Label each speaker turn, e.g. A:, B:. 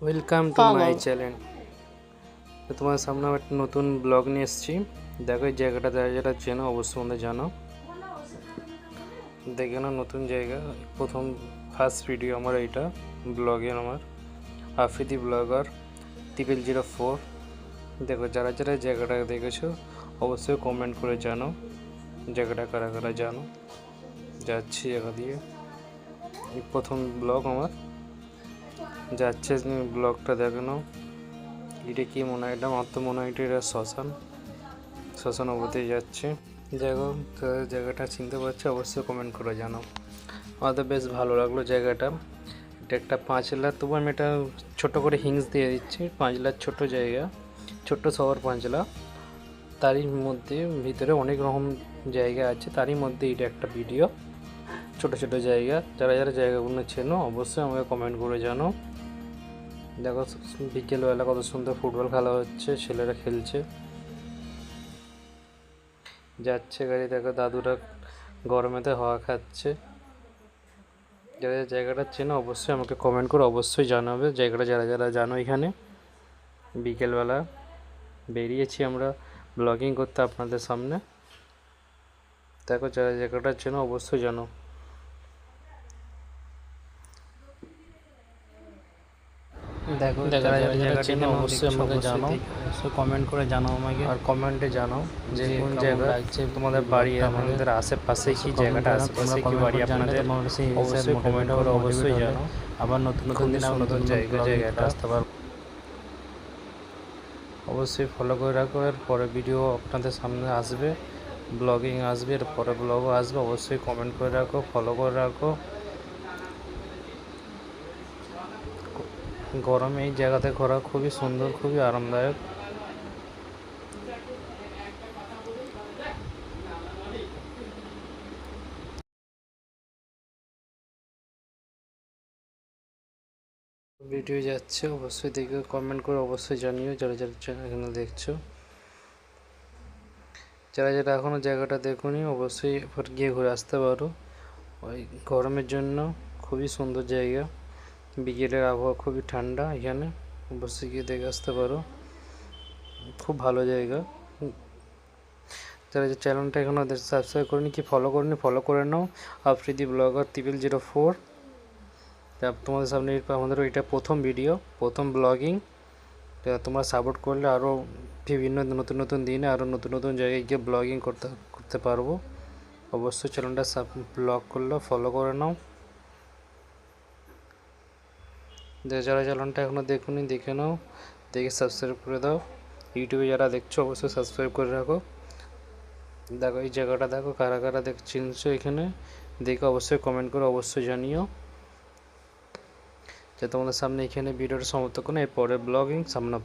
A: Welcome to my channel. তো তোমার সামনে একটা নতুন ব্লগ নিয়ে এসেছি। দেখো এই জায়গাটা যারা যারা চেনো অবশ্যই আমাদের জানো, দেখে নাও নতুন জায়গা। প্রথম ফার্স্ট ভিডিও আমার এইটা ব্লগে, আমার আফ্রিদি ব্লগার 0004। দেখো যারা যারা জায়গাটা দেখেছো অবশ্যই কমেন্ট করে জানো জায়গাটা কারা কারা জানো। যাচ্ছি জায়গা দিয়ে, এই প্রথম ব্লগ আমার যাচ্ছে। ব্লগটা দেখে নাও। এটা কি মনে হয়, এটা আমার তো মনে হয় এটা শ্মশান অবধি যাচ্ছে। দেখো জায়গাটা চিনতে পারছো অবশ্যই কমেন্ট করে জানাও। আমাদের বেশ ভালো লাগলো জায়গাটা। এটা একটা 5 লাখ, তবু আমি এটা ছোটো করে হিংস দিয়ে দিচ্ছি। 5 লাখ ছোটো জায়গা, ছোট্ট শহর 5 লাখ, তারই মধ্যে ভিতরে অনেক রকম জায়গা আছে, তারই মধ্যে এটা একটা ভিডিও। ছোট ছোট জায়গা, যারা যারা জায়গাগুলো চেনো অবশ্যই আমাকে কমেন্ট করে জানো। দেখো বিকেলবেলা কত সুন্দর ফুটবল খেলা হচ্ছে, ছেলেরা খেলছে, যাচ্ছে গাড়ি। দেখো দাদুরা গরমেতে হাওয়া খাচ্ছে। যারা জায়গাটা চেনো অবশ্যই আমাকে কমেন্ট করে অবশ্যই জানাবে জায়গাটা যারা যারা জানো। এখানে বিকেলবেলা বেরিয়েছি আমরা ব্লগিং করতে আপনাদের সামনে। দেখো যারা জায়গাটা চেনো অবশ্যই জানো। দেখো যারা যারা জায়গা চেনো অবশ্যই আমাকে জানাও, অবশ্যই কমেন্ট করে জানাও আমাকে, আর কমেন্টে জানাও যে কোন জায়গা লাগছে তোমাদের বাড়ি, আমাদের আশেপাশে কি জায়গাটা, আশেপাশে কি বাড়ি আপনাদের, অবশ্যই কমেন্ট করে অবশ্যই জানাও। আবার নতুন নতুন দিন নতুন জায়গাটা আসতে পারবো। অবশ্যই ফলো করে রাখো, এর পরে ভিডিও আপনাদের সামনে আসবে, ব্লগিং আসবে, এর পরে ব্লগও আসবে। অবশ্যই কমেন্ট করে রাখো, ফলো করে রাখো। গরমে এই জায়গাতে ঘোরা খুবই সুন্দর, খুবই আরামদায়ক। ভিডিও যাচ্ছে অবশ্যই দেখে কমেন্ট করে অবশ্যই জানিও যারা যারা এখানে দেখছো। যারা যারা এখনও জায়গাটা দেখোনি অবশ্যই এবার গিয়ে ঘুরে আসতে পারো। ওই গরমের জন্য খুবই সুন্দর জায়গা, বিকেলের আবহাওয়া খুবই ঠান্ডা, এখানে অবশ্যই গিয়ে দেখে আসতে পারো, খুব ভালো জায়গা। যারা যে চ্যানেলটা এখনও সাবস্ক্রাইব করেনি কি ফলো করেনি, ফলো করে নাও। আফ্রিদি ব্লগার 0004। তোমাদের সামনে আমাদের এটা প্রথম ভিডিও, প্রথম ব্লগিং। তোমরা সাপোর্ট করলে আরও বিভিন্ন নতুন নতুন দিনে আরও নতুন নতুন জায়গায় গিয়ে ব্লগিং করতে পারবো। অবশ্যই চ্যানেলটা ব্লগ করলে ফলো করে নাও। যারা চ্যানেলটা এখনও দেখুনি দেখে নাও, দেখে সাবস্ক্রাইব করে দাও। ইউটিউবে যারা দেখছো অবশ্যই সাবস্ক্রাইব করে রাখো। দেখো এই জায়গাটা দেখো কারা কারা চিনছো এখানে, দেখে অবশ্যই কমেন্ট করে অবশ্যই জানিও। যে তোমাদের সামনে এখানে ভিডিওটা সমাপ্ত করুন, এরপরে ব্লগিং সামনে